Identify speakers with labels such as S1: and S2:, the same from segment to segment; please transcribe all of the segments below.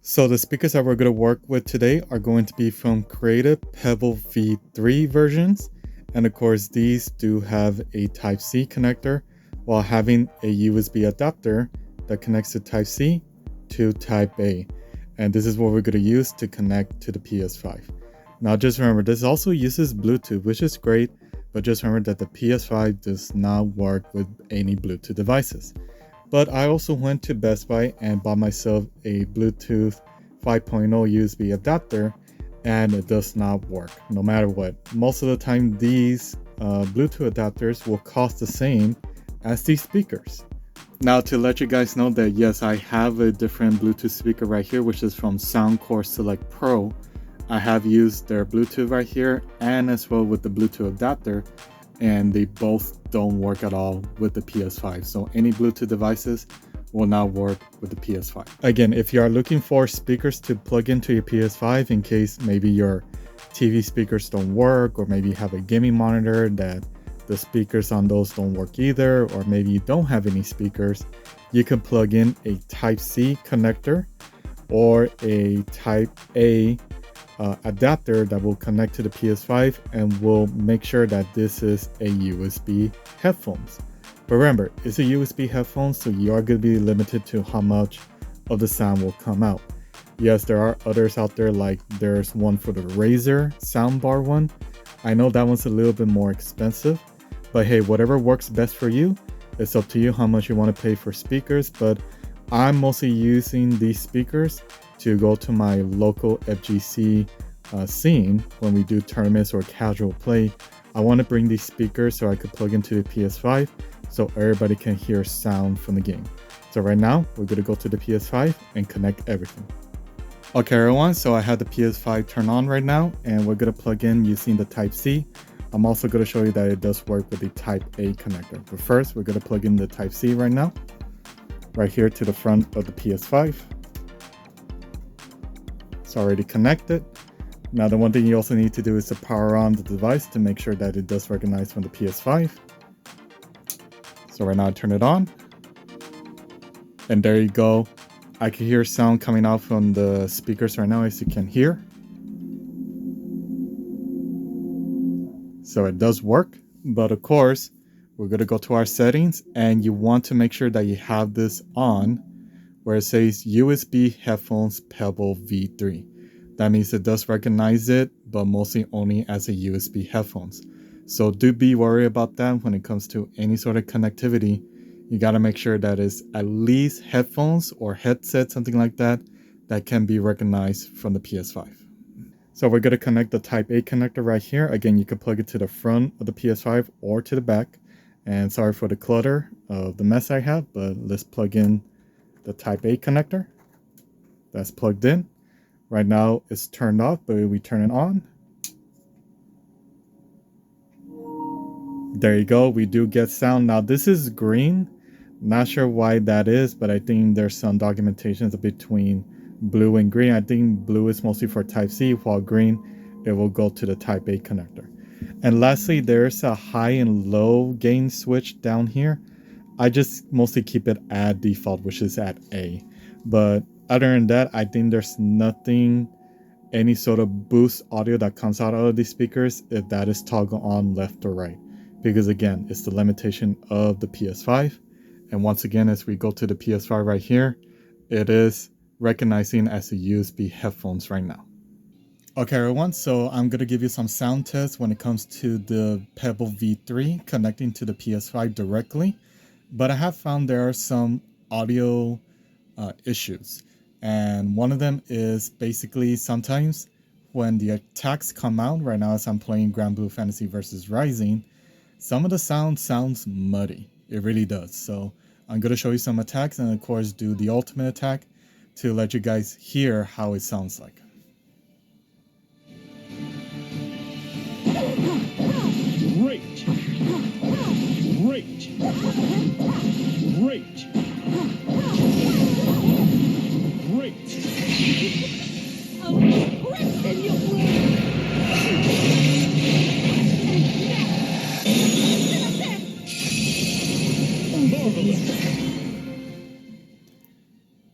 S1: So the speakers that we're going to work with today are going to be from created Pebble V3 versions. And of course, these do have a Type-C connector while having a USB adapter that connects to Type-C to Type-A. And this is what we're going to use to connect to the PS5. Now just remember, this also uses Bluetooth, which is great, but just remember that the PS5 does not work with any Bluetooth devices. But I also went to Best Buy and bought myself a Bluetooth 5.0 USB adapter, and it does not work no matter what. Most of the time these Bluetooth adapters will cost the same as these speakers. Now to let you guys know that yes, I have a different Bluetooth speaker right here, which is from Soundcore Select Pro. I have used their Bluetooth right here and as well with the Bluetooth adapter, and they both don't work at all with the PS5. So any Bluetooth devices will not work with the PS5. Again, if you are looking for speakers to plug into your PS5 in case maybe your TV speakers don't work, or maybe you have a gaming monitor that the speakers on those don't work either, or maybe you don't have any speakers, you can plug in a Type-C connector or a Type-A adapter that will connect to the PS5, and will make sure that this is a USB headphones. But remember, it's a USB headphones, so you are going to be limited to how much of the sound will come out. Yes, there are others out there, like there's one for the Razer soundbar one. I know that one's a little bit more expensive, but hey, whatever works best for you, it's up to you how much you want to pay for speakers. But I'm mostly using these speakers to go to my local FGC scene when we do tournaments or casual play. I want to bring these speakers so I could plug into the PS5 so everybody can hear sound from the game. So right now we're going to go to the PS5 and connect everything. Okay everyone, so I have the PS5 turned on right now, and we're going to plug in using the Type-C. I'm also going to show you that it does work with the Type-A connector. But first we're going to plug in the Type-C right now, right here to the front of the PS5. It's already connected. Now the one thing you also need to do is to power on the device to make sure that it does recognize from the PS5. So right now I turn it on, and there you go. I can hear sound coming out from the speakers right now, as you can hear. So it does work, but of course we're going to go to our settings, and you want to make sure that you have this on where it says USB headphones Pebble V3. That means it does recognize it, but mostly only as a USB headphones. So do be worried about that when it comes to any sort of connectivity. You got to make sure that it's at least headphones or headset, something like that, that can be recognized from the PS5. So we're going to connect the Type-A connector right here. Again, you can plug it to the front of the PS5 or to the back. And sorry for the clutter of the mess I have, but let's plug in the Type-A connector. That's plugged in. Right now it's turned off, but we turn it on. There you go. We do get sound. Now this is green. Not sure why that is, but I think there's some documentations between blue and green. I think blue is mostly for Type-C, while green, it will go to the Type-A connector. And lastly, there's a high and low gain switch down here. I just mostly keep it at default, which is at A. But other than that, I think there's nothing, any sort of boost audio that comes out of these speakers if that is toggled on left or right. Because again, it's the limitation of the PS5. And once again, as we go to the PS5 right here, it is recognizing as a USB headphones right now. Okay everyone, so I'm going to give you some sound tests when it comes to the Pebble V3 connecting to the PS5 directly. But I have found there are some audio issues. And one of them is basically sometimes when the attacks come out, right now as I'm playing Grand Blue Fantasy versus Rising, some of the sound sounds muddy. It really does. So I'm going to show you some attacks and of course do the ultimate attack to let you guys hear how it sounds like.
S2: Great! Great! Great! Great!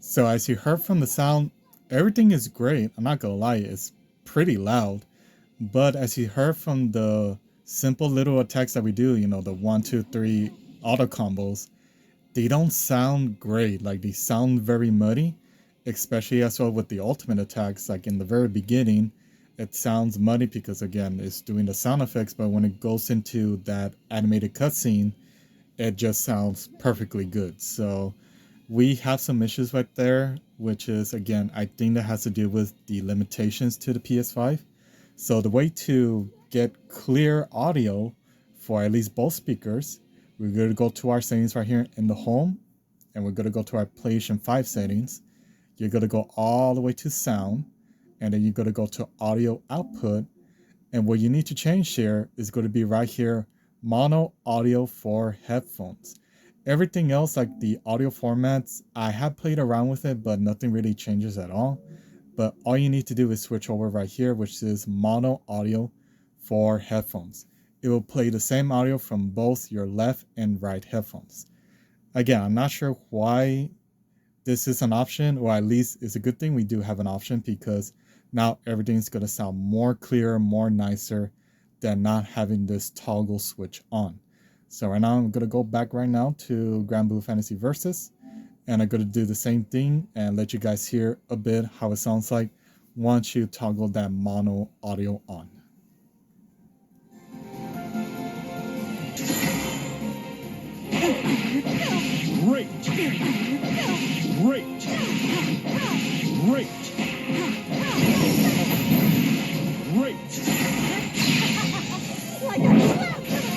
S1: So as you heard from the sound, everything is great. I'm not gonna lie, it's pretty loud. But as you heard from the simple little attacks that we do, you know, the 1, 2, 3 auto combos, they don't sound great. Like they sound very muddy, especially as well with the ultimate attacks. Like in the very beginning, it sounds muddy because again, it's doing the sound effects, but when it goes into that animated cutscene, it just sounds perfectly good. So we have some issues right there, which is again, I think that has to do with the limitations to the PS5. So the way to get clear audio for at least both speakers, we're going to go to our settings right here in the home, and we're going to go to our PlayStation 5 settings. You're going to go all the way to sound, and then you're going to go to audio output. And what you need to change here is going to be right here, mono audio for headphones. Everything else, like the audio formats, I have played around with it, but nothing really changes at all. But all you need to do is switch over right here, which is mono audio for headphones. It will play the same audio from both your left and right headphones. Again, I'm not sure why this is an option, or at least it's a good thing we do have an option, because now everything's going to sound more clear, more nicer than not having this toggle switch on. So right now I'm going to go back right now to Grand Blue Fantasy Versus, and I'm going to do the same thing and let you guys hear a bit how it sounds like once you toggle that mono audio on.
S2: Great. Great. Great. Great.
S3: Like a slap to the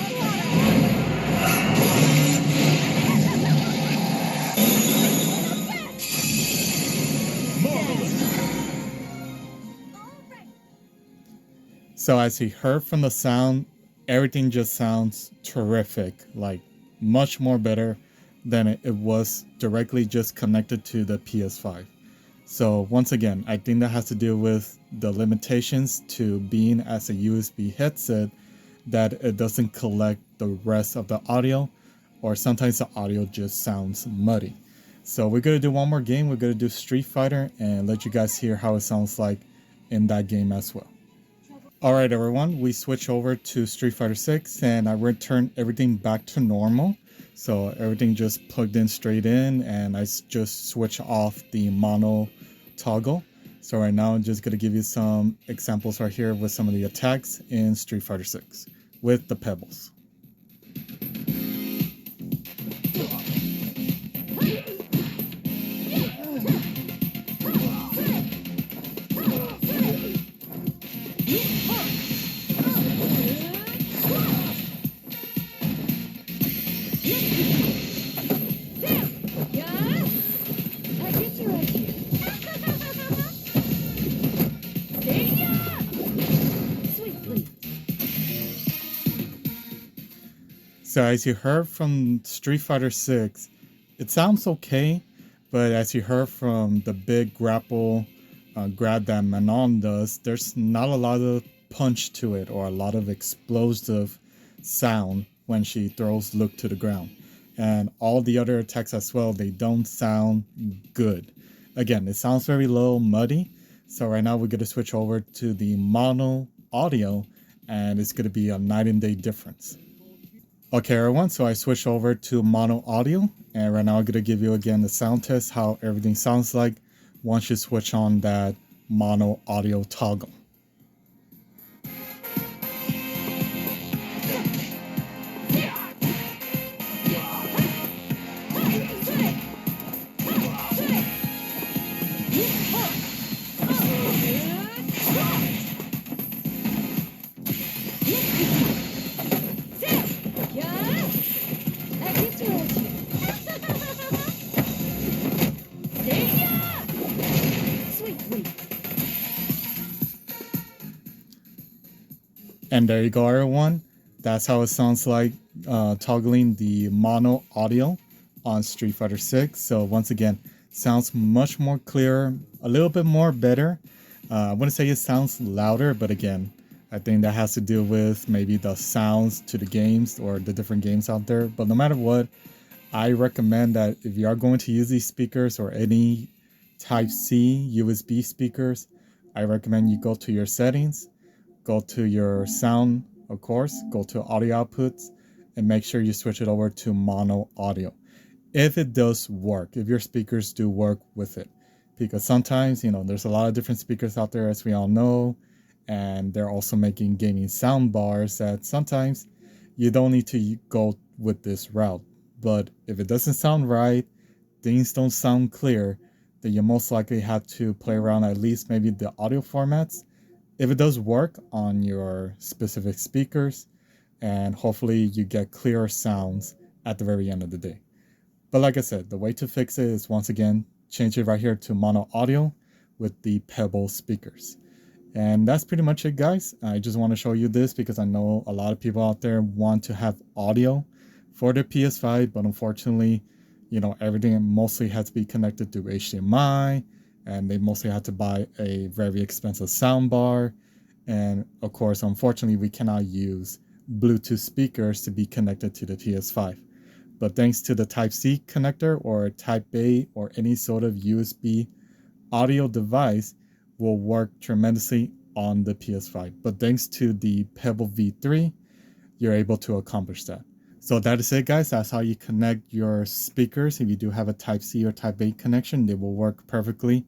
S2: Marvelous.
S1: So as you heard from the sound, everything just sounds terrific, like much more better than it was directly just connected to the PS5. So once again, I think that has to do with the limitations to being as a USB headset, that it doesn't collect the rest of the audio, or sometimes the audio just sounds muddy. So we're going to do one more game. We're going to do Street Fighter and let you guys hear how it sounds like in that game as well. Alright everyone, we switch over to Street Fighter 6 and I return everything back to normal. So everything just plugged in straight in, and I just switch off the mono toggle. So right now I'm just going to give you some examples right here with some of the attacks in Street Fighter 6 with the Pebbles. So as you heard from Street Fighter 6, it sounds okay, but as you heard from the big grapple grab that Manon does, there's not a lot of punch to it or a lot of explosive sound when she throws Luke to the ground. And all the other attacks as well, they don't sound good. Again, it sounds very low, muddy. So right now we're going to switch over to the mono audio, and it's going to be a night and day difference. Okay everyone, so I switched over to mono audio, and right now I'm going to give you again the sound test, how everything sounds like once you switch on that mono audio toggle. And there you go everyone, that's how it sounds like toggling the mono audio on Street Fighter 6. So once again, sounds much more clear, a little bit more better. I wouldn't say it sounds louder, but again, I think that has to do with maybe the sounds to the games or the different games out there. But no matter what, I recommend that if you are going to use these speakers or any Type-C USB speakers, I recommend you go to your settings, go to your sound, of course, go to audio outputs, and make sure you switch it over to mono audio. If it does work, if your speakers do work with it. Because sometimes, there's a lot of different speakers out there, as we all know, and they're also making gaming sound bars that sometimes you don't need to go with this route. But if it doesn't sound right, things don't sound clear, then you most likely have to play around at least maybe the audio formats. If it does work on your specific speakers, and hopefully you get clearer sounds at the very end of the day. But like I said, the way to fix it is once again, change it right here to mono audio with the Pebble speakers. And that's pretty much it, guys. I just want to show you this because I know a lot of people out there want to have audio for their PS5, but unfortunately, everything mostly has to be connected through HDMI, and they mostly have to buy a very expensive soundbar. And of course, unfortunately, we cannot use Bluetooth speakers to be connected to the PS5. But thanks to the Type-C connector or Type-A or any sort of USB audio device will work tremendously on the PS5. But thanks to the Pebble V3, you're able to accomplish that. So that is it, guys. That's how you connect your speakers. If you do have a Type-C or Type-A connection, they will work perfectly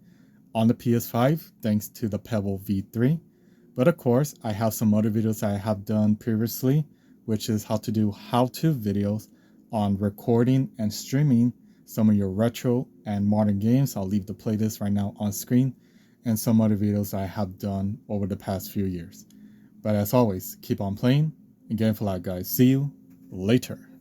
S1: on the PS5 thanks to the Pebble V3. But of course, I have some other videos I have done previously, which is how to do how-to videos on recording and streaming some of your retro and modern games. I'll leave the playlist right now on screen, and some other videos I have done over the past few years. But as always, keep on playing and game for life, guys. See you later.